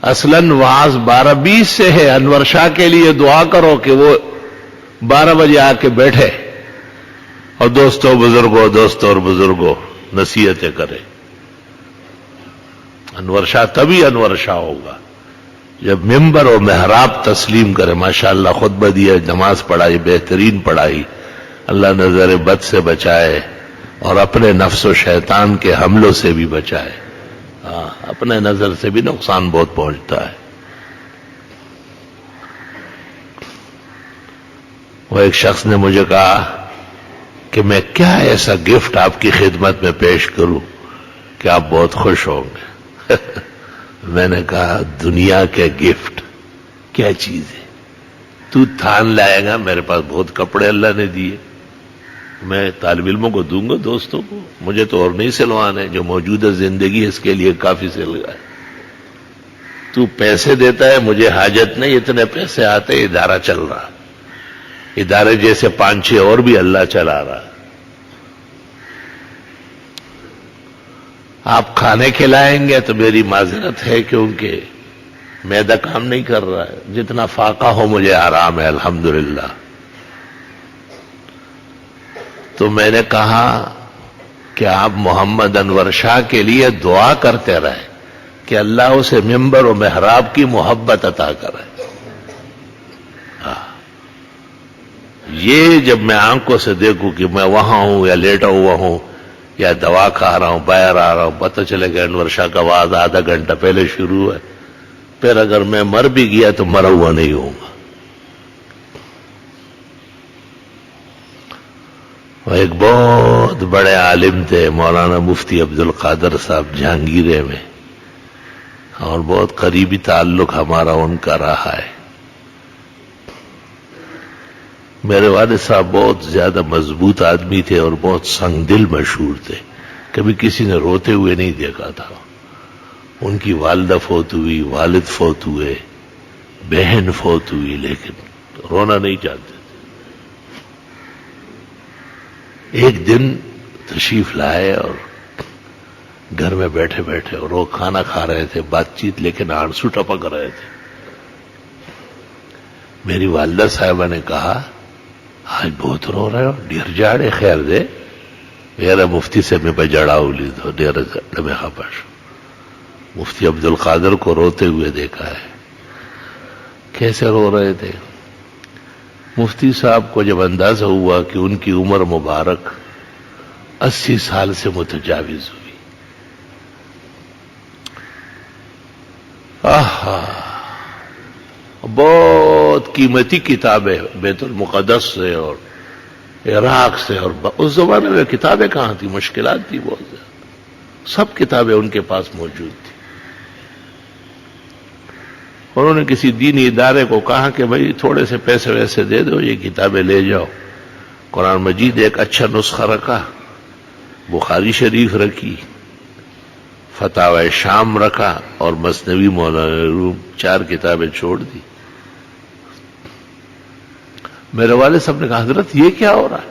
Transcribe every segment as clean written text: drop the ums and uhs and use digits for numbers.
اصلاً was 12:20 سے ہے. انور شاہ کے لیے دعا کرو کہ وہ 12 بجے آ کے بیٹھے اور دوستوں اور بزرگوں نصیحتیں کرے. انور شاہ تبھی انور شاہ ہوگا جب ممبر و محراب تسلیم کرے. ماشاءاللہ خطبہ دیا، نماز پڑھائی، بہترین پڑھائی. اللہ نظر بد سے بچائے اور اپنے نفس و شیطان کے حملوں سے بھی بچائے. اپنے نظر سے بھی نقصان بہت پہنچتا ہے. وہ ایک شخص نے مجھے کہا کہ میں کیا ایسا گفٹ آپ کی خدمت میں پیش کروں کہ آپ بہت خوش ہوں گے. میں نے کہا دنیا کے گفٹ کیا چیز ہے؟ تو تھان لائے گا، میرے پاس بہت کپڑے اللہ نے دیے، میں طالب علموں کو دوں گا، دوستوں کو، مجھے تو اور نہیں سلوانے، جو موجودہ زندگی ہے اس کے لیے کافی سل گئے. تو پیسے دیتا ہے، مجھے حاجت نہیں، اتنے پیسے آتے، ادارہ چل رہا، ادارے جیسے 5-6 اور بھی اللہ چلا رہا. آپ کھانے کھلائیں گے تو میری معذرت ہے کیونکہ معدہ کام نہیں کر رہا ہے، جتنا فاقہ ہو مجھے آرام ہے الحمدللہ. تو میں نے کہا کہ آپ محمد انور شاہ کے لیے دعا کرتے رہے کہ اللہ اسے ممبر و محراب کی محبت عطا کرے. یہ جب میں آنکھوں سے دیکھوں کہ میں وہاں ہوں یا لیٹا ہوا ہوں یا دوا کھا رہا ہوں، باہر آ رہا ہوں، پتہ چلے گا انور شاہ کا وعظ آدھا گھنٹہ پہلے شروع ہے، پھر اگر میں مر بھی گیا تو مرا ہوا نہیں ہوں گا. وہ ایک بہت بڑے عالم تھے مولانا مفتی عبد القادر صاحب جہانگیرے میں، اور بہت قریبی تعلق ہمارا ان کا رہا ہے. میرے والد صاحب بہت زیادہ مضبوط آدمی تھے اور بہت سنگ دل مشہور تھے، کبھی کسی نے روتے ہوئے نہیں دیکھا تھا. ان کی والدہ فوت ہوئی، والد فوت ہوئے، بہن فوت ہوئی، لیکن رونا نہیں چاہتے تھے. ایک دن تشریف لائے اور گھر میں بیٹھے بیٹھے اور وہ کھانا کھا رہے تھے، بات چیت، لیکن آنسو ٹپک رہے تھے. میری والدہ صاحبہ نے کہا آج بہت رو رہے ہو، ڈیر جاڑے خیر دے میرا مفتی سے میں بجڑاؤ لی دو ڈیر میں خبر. مفتی عبد القادر کو روتے ہوئے دیکھا ہے. کیسے رو رہے تھے؟ مفتی صاحب کو جب اندازہ ہوا کہ ان کی عمر مبارک 80 سال سے متجاوز ہوئی، بہت قیمتی کتابیں بیت المقدس سے اور عراق سے، اور اس زمانے میں کتابیں کہاں تھی، مشکلات تھی بہت زیادہ، سب کتابیں ان کے پاس موجود تھی. انہوں نے کسی دینی ادارے کو کہا کہ بھائی تھوڑے سے پیسے ویسے دے دو، یہ کتابیں لے جاؤ. قرآن مجید ایک اچھا نسخہ رکھا، بخاری شریف رکھی، فتاوی شام رکھا اور مثنوی مولانا روم، 4 کتابیں چھوڑ دی. میرے والد صاحب نے کہا حضرت یہ کیا ہو رہا ہے؟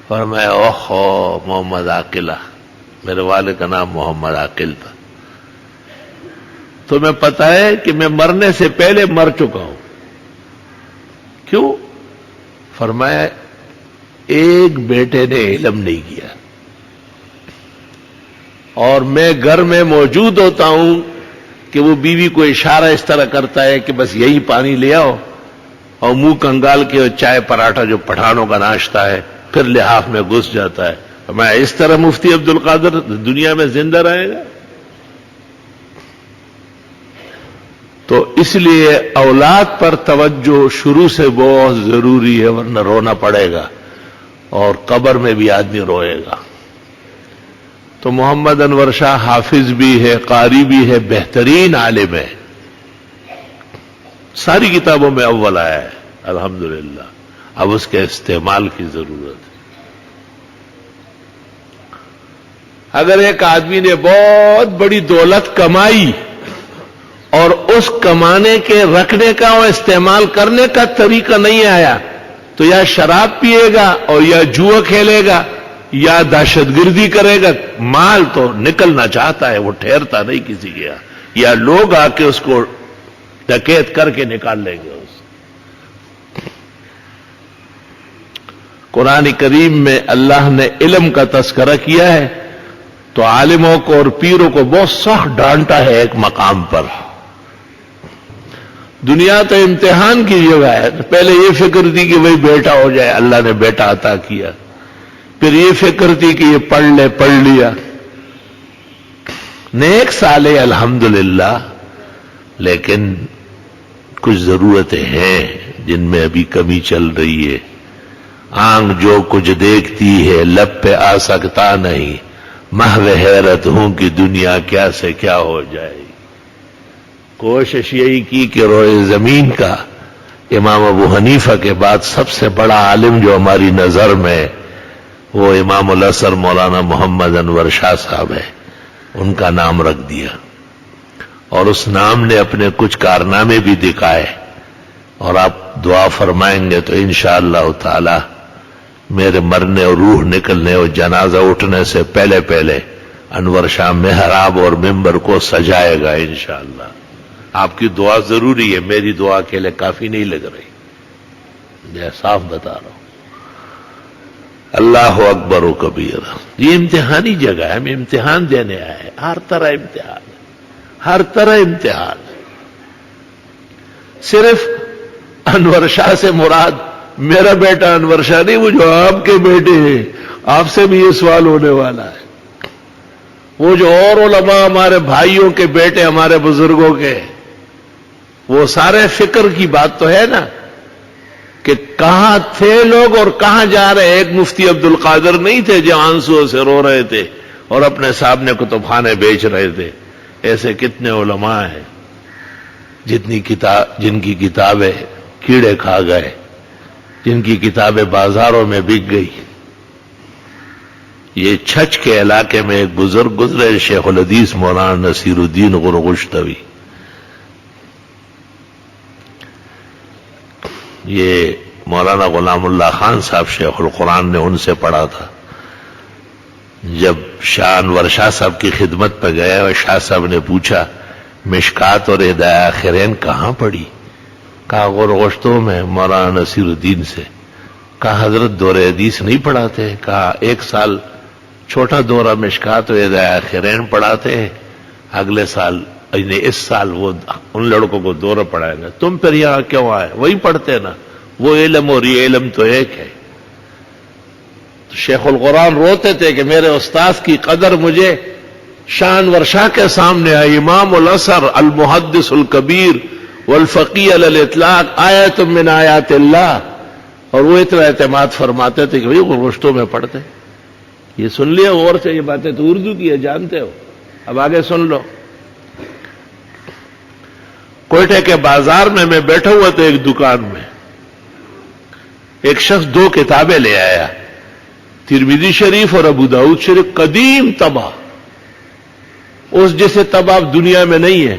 اور میں اوہو محمد عاقلہ، میرے والد کا نام محمد عاقل تھا، تو میں پتہ ہے کہ میں مرنے سے پہلے مر چکا ہوں. کیوں؟ فرمایا ایک بیٹے نے علم نہیں کیا اور میں گھر میں موجود ہوتا ہوں کہ وہ بیوی کو اشارہ اس طرح کرتا ہے کہ بس یہی پانی لے آؤ، اور منہ کنگال کے چائے پراٹھا جو پٹھانوں کا ناشتہ ہے پھر لحاف میں گھس جاتا ہے. میں اس طرح مفتی عبد القادر دنیا میں زندہ رہے گا؟ تو اس لیے اولاد پر توجہ شروع سے بہت ضروری ہے، ورنہ رونا پڑے گا اور قبر میں بھی آدمی روئے گا. تو محمد انور شاہ حافظ بھی ہے، قاری بھی ہے، بہترین عالم ہے، ساری کتابوں میں اول آیا ہے الحمدللہ. اب اس کے استعمال کی ضرورت ہے. اگر ایک آدمی نے بہت بڑی دولت کمائی اور اس کمانے کے رکھنے کا اور استعمال کرنے کا طریقہ نہیں آیا تو یا شراب پیے گا اور یا جوا کھیلے گا یا دہشت گردی کرے گا. مال تو نکلنا چاہتا ہے، وہ ٹھہرتا نہیں کسی کے یہاں. یا لوگ آ کے اس کو ڈکیت کر کے نکال لیں گے. قرآن کریم میں اللہ نے علم کا تذکرہ کیا ہے تو عالموں کو اور پیروں کو بہت سخت ڈانٹا ہے ایک مقام پر. دنیا تو امتحان کی جگہ ہے. پہلے یہ فکر تھی کہ وہی بیٹا ہو جائے, اللہ نے بیٹا عطا کیا. پھر یہ فکر تھی کہ یہ پڑھ لیا. نیک صالح الحمدللہ, لیکن کچھ ضرورتیں ہیں جن میں ابھی کمی چل رہی ہے. آنکھ جو کچھ دیکھتی ہے لب پہ آ سکتا نہیں, محو حیرت ہوں کہ دنیا کیا سے کیا ہو جائے. کوشش یہی کی کہ روئے زمین کا امام ابو حنیفہ کے بعد سب سے بڑا عالم جو ہماری نظر میں وہ امام العصر مولانا محمد انور شاہ صاحب ہے, ان کا نام رکھ دیا. اور اس نام نے اپنے کچھ کارنامے بھی دکھائے, اور آپ دعا فرمائیں گے تو انشاءاللہ تعالی میرے مرنے اور روح نکلنے اور جنازہ اٹھنے سے پہلے پہلے انور شاہ محراب اور ممبر کو سجائے گا انشاءاللہ. آپ کی دعا ضروری ہے, میری دعا کے لیے کافی نہیں لگ رہی, میں صاف بتا رہا ہوں. اللہ اکبر و کبیرہ. یہ امتحانی جگہ ہے, ہم امتحان دینے آئے ہیں. ہر طرح امتحان, ہر طرح امتحان. صرف انور شاہ سے مراد میرا بیٹا انور شاہ نہیں, وہ جو آپ کے بیٹے ہیں, آپ سے بھی یہ سوال ہونے والا ہے. وہ جو اور علماء ہمارے بھائیوں کے بیٹے, ہمارے بزرگوں کے, وہ سارے فکر کی بات تو ہے نا کہ کہاں تھے لوگ اور کہاں جا رہے. ایک مفتی عبد القادر نہیں تھے جو آنسو سے رو رہے تھے اور اپنے صاحب نے کتب خانے بیچ رہے تھے. ایسے کتنے علماء ہیں جن کی کتابیں کیڑے کھا گئے, جن کی کتابیں بازاروں میں بک گئی. یہ چھچ کے علاقے میں ایک بزرگ گزرے, شیخ الحدیث مولانا نصیر الدین غرغشتوی. یہ مولانا غلام اللہ خان صاحب شیخ القرآن نے ان سے پڑھا تھا. جب شاہ انور شاہ صاحب کی خدمت پہ گئے اور شاہ صاحب نے پوچھا مشکات اور ہدایہ آخرین کہاں پڑھی؟ کہا غرغشتوں میں مولانا نصیر الدین سے. کہا حضرت دورہ حدیث نہیں پڑھاتے؟ کہا ایک سال چھوٹا دورہ مشکات اور ہدایہ آخرین پڑھاتے ہیں, اگلے سال اس سال وہ ان لڑکوں کو دورہ پڑھائیں گے. تم پھر یہاں کیوں آئے؟ وہی پڑھتے نا, وہ علم اور یہ علم تو ایک ہے. تو شیخ القرآن روتے تھے کہ میرے استاذ کی قدر مجھے شاہ انور شاہ کے سامنے آئی. امام العصر المحدث الکبیر والفقی علی الاطلاق آیت من آیات اللہ, اور وہ اتنا اعتماد فرماتے تھے کہ بھئی غرغشتوں میں پڑھتے. یہ سن لیا غور سے, یہ باتیں تو اردو کی ہے جانتے ہو. اب آگے سن لو. کوئٹے کے بازار میں بیٹھا ہوا تھا ایک دکان میں, ایک شخص 2 کتابیں لے آیا, ترمذی شریف اور ابو داؤد شریف, قدیم طبع, اس جیسے طبع دنیا میں نہیں ہے.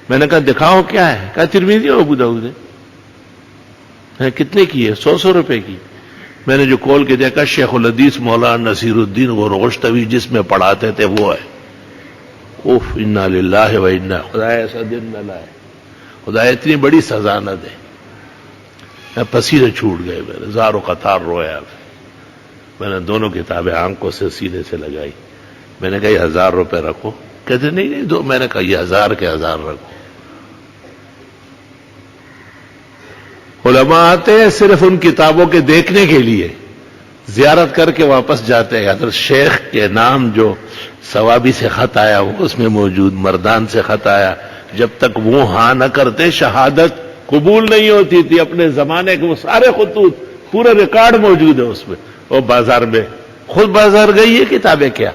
میں نے کہا دکھاؤ کیا ہے؟ کہا ترمذی اور ابو داؤد ہے. کتنے کی ہے؟ 100 روپے کی. میں نے جو کھول کے دیکھا شیخ الحدیث مولانا نصیر الدین غرغشتوی جس میں پڑھاتے تھے وہ ہے. اوف, انا للہ و انا, خدا ایسا دن نہ لائے, خدا اتنی بڑی سزا نہ دے. میں پسینے چھوٹ گئے, میرے زاروں قطار رویا. میں نے دونوں کتابیں آنکھوں سے سینے سے لگائی. میں نے کہا یہ 1000 روپے رکھو. کہتے نہیں دو. میں نے کہا یہ 1000 کے 1000 رکھو. علماء آتے ہیں صرف ان کتابوں کے دیکھنے کے لیے, زیارت کر کے واپس جاتے ہیں. حضرت شیخ کے نام جو ثوابی سے خط آیا وہ اس میں موجود, مردان سے خط آیا. جب تک وہ ہاں نہ کرتے شہادت قبول نہیں ہوتی تھی. اپنے زمانے کے وہ سارے خطوط, پورا ریکارڈ موجود ہے اس میں. وہ بازار میں خود بازار گئی ہے کتابیں کیا.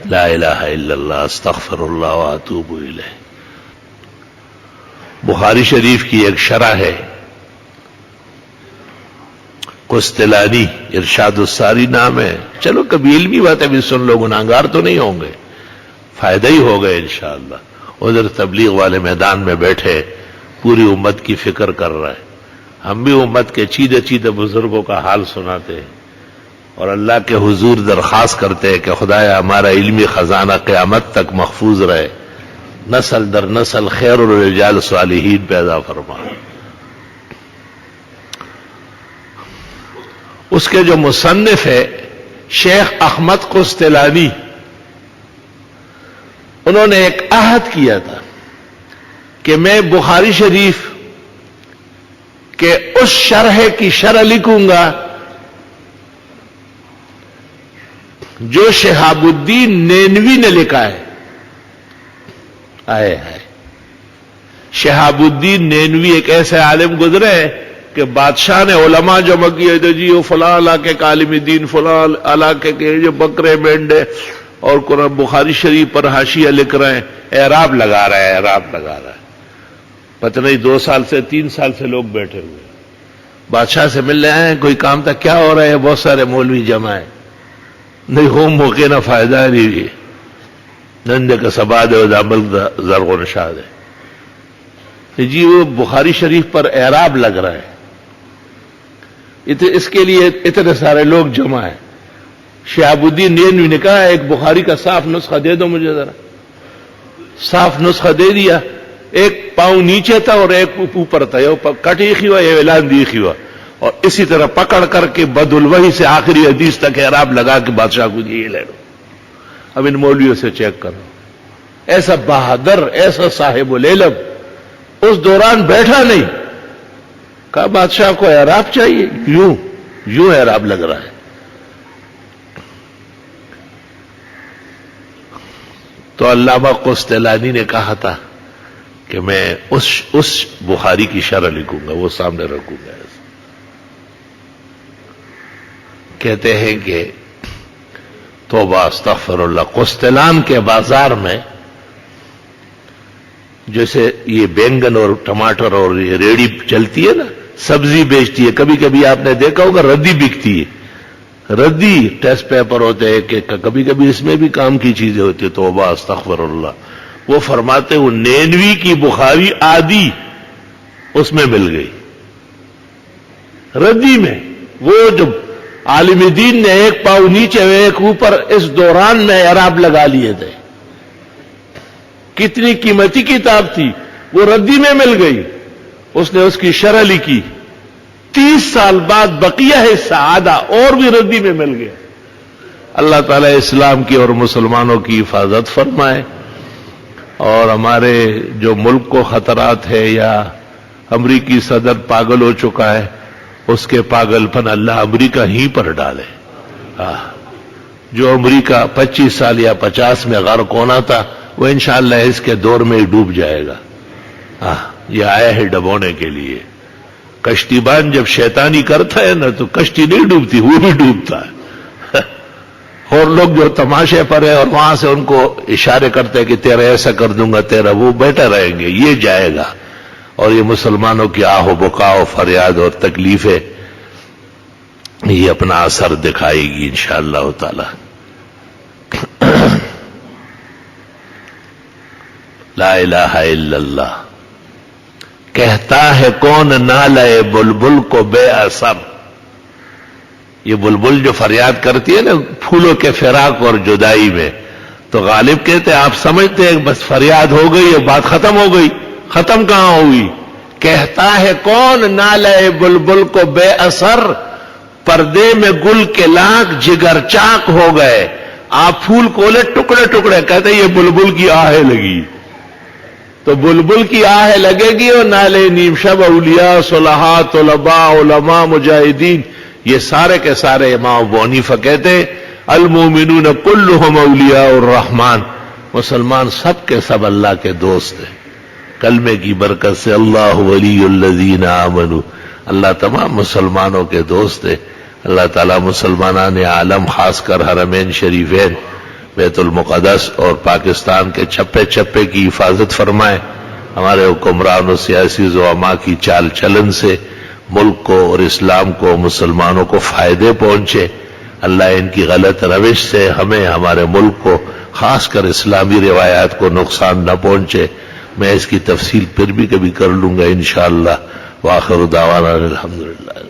لا الہ الا اللہ استغفر اللہ واتوب الیہ. بخاری شریف کی ایک شرح ہے قسطلانی, ارشاد الساری نام ہے. چلو کبھی علمی باتیں بھی سن لو, گناہگار تو نہیں ہوں گے, فائدہ ہی ہوگا انشاءاللہ. ادھر تبلیغ والے میدان میں بیٹھے پوری امت کی فکر کر رہا ہے. ہم بھی امت کے چیدے چیدے بزرگوں کا حال سناتے ہیں. اور اللہ کے حضور درخواست کرتے ہیں کہ خدایا ہمارا علمی خزانہ قیامت تک محفوظ رہے، نسل در نسل خیر الرجال صالحین پیدا فرما۔ اس کے جو مصنف ہے شیخ احمد قسطلانی، انہوں نے ایک عہد کیا تھا کہ میں بخاری شریف کے اس شرح کی شرح لکھوں گا جو شہاب الدین نینوی نے لکھا ہے۔ آئے شہاب الدین نینوی ایک ایسے عالم گزرے ہیں کہ بادشاہ نے علماء جمع کیے تھے، جی وہ فلاں علاقے کا عالم دین، فلاں علاقے کے جو بکرے مینڈے اور قرآن بخاری شریف پر حاشیہ لکھ رہے ہیں، اعراب لگا رہا ہے، اعراب لگا رہا ہے۔ پتہ نہیں 2 سال سے 3 سال سے لوگ بیٹھے ہوئے، بادشاہ سے ملنے آئے ہیں، کوئی کام تھا، کیا ہو رہا ہے؟ بہت سارے مولوی جمع ہیں، نہیں ہو موقع نہ فائدہ نہیں بھی نندے کا سباد ہے عمل زرغ و نشاد ہے، جی وہ بخاری شریف پر اعراب لگ رہا ہے، اس کے لیے اتنے سارے لوگ جمع ہیں۔ شہاب الدین نینوی نے کہا ایک بخاری کا صاف نسخہ دے دو مجھے ذرا۔ صاف نسخہ دے دیا، ایک پاؤں نیچے تھا اور ایک اوپر تھا، یہ کٹ ایک ہوا، یہ اعلان دیکھ ہوا، اور اسی طرح پکڑ کر کے بد الوحی سے آخری حدیث تک اعراب لگا کے بادشاہ کو یہ لے لو، اب ان مولویوں سے چیک کرو۔ ایسا بہادر، ایسا صاحب العلم اس دوران بیٹھا نہیں، کہا بادشاہ کو اعراب چاہیے، یوں اعراب لگ رہا ہے۔ تو علامہ قسطلانی نے کہا تھا کہ میں اس بخاری کی شرح لکھوں گا، وہ سامنے رکھوں گا۔ کہتے ہیں کہ توبہ استغفر اللہ، قسطلان کے بازار میں جیسے یہ بینگن اور ٹماٹر اور یہ ریڑھی چلتی ہے نا، سبزی بیچتی ہے، کبھی کبھی آپ نے دیکھا ہوگا ردی بکتی ہے، ردی ٹیسٹ پیپر ہوتے ہیں کہ کبھی کبھی اس میں بھی کام کی چیزیں ہوتی ہیں۔ توبہ استغفر اللہ، وہ فرماتے وہ نینوی کی بخاری آدھی اس میں مل گئی، ردی میں۔ وہ جو عالم دین نے ایک پاؤں نیچے ایک اوپر اس دوران میں اعراب لگا لیے تھے، کتنی قیمتی کتاب تھی، وہ ردی میں مل گئی، اس نے اس کی شرح لکھی۔ 30 سال بعد بقیہ حصہ آدھا اور بھی ردی میں مل گیا۔ اللہ تعالیٰ اسلام کی اور مسلمانوں کی حفاظت فرمائے، اور ہمارے جو ملک کو خطرات ہے، یا امریکی صدر پاگل ہو چکا ہے، اس کے پاگل پن اللہ امریکہ ہی پر ڈالے۔ جو امریکہ 25 سال یا 50 میں غرق ہونا تھا، وہ انشاءاللہ اس کے دور میں ہی ڈوب جائے گا۔ یہ آیا ہے ڈبونے کے لیے۔ کشتی بان جب شیطانی کرتا ہے نا تو کشتی نہیں ڈوبتی، وہ بھی ڈوبتا ہے۔ اور لوگ جو تماشے پر ہے اور وہاں سے ان کو اشارے کرتے ہیں کہ تیرا ایسا کر دوں گا، تیرا وہ، بیٹھے رہیں گے، یہ جائے گا۔ اور یہ مسلمانوں کی آہ و بکا و فریاد اور تکلیفیں یہ اپنا اثر دکھائے گی انشاءاللہ تعالی۔ لا الہ الا اللہ، کہتا ہے کون نالے بلبل کو بے اثر۔ یہ بلبل جو فریاد کرتی ہے نا پھولوں کے فراق اور جدائی میں، تو غالب کہتے ہیں آپ سمجھتے ہیں بس فریاد ہو گئی اور بات ختم ہو گئی، ختم کہاں ہوئی؟ کہتا ہے کون نالے بلبل کو بے اثر، پردے میں گل کے لاکھ جگر چاک ہو گئے۔ آپ پھول کولے ٹکڑے ٹکڑے، کہتے ہیں یہ بلبل کی آہیں لگی۔ تو بلبل کی آہ لگے گی اور نالے نیم شب اولیاء صلحاء طلباء علماء مجاہدین، یہ سارے کے سارے امام ابو حنیفہ کہتے ہیں المومنون کلہم اولیاء الرحمن، مسلمان سب کے سب اللہ کے دوست ہیں۔ کلمے کی برکت سے اللہ ولی الذین آمنوا، اللہ تمام مسلمانوں کے دوست ہیں۔ اللہ تعالیٰ مسلمانان عالم خاص کر حرمین شریفین، بیت المقدس اور پاکستان کے چھپے چھپے کی حفاظت فرمائے۔ ہمارے حکمران و سیاسی زعماء کی چال چلن سے ملک کو اور اسلام کو، مسلمانوں کو فائدے پہنچے۔ اللہ ان کی غلط روش سے ہمیں، ہمارے ملک کو، خاص کر اسلامی روایات کو نقصان نہ پہنچے۔ میں اس کی تفصیل پھر بھی کبھی کر لوں گا انشاءاللہ۔ وآخر دعوانا الحمدللہ۔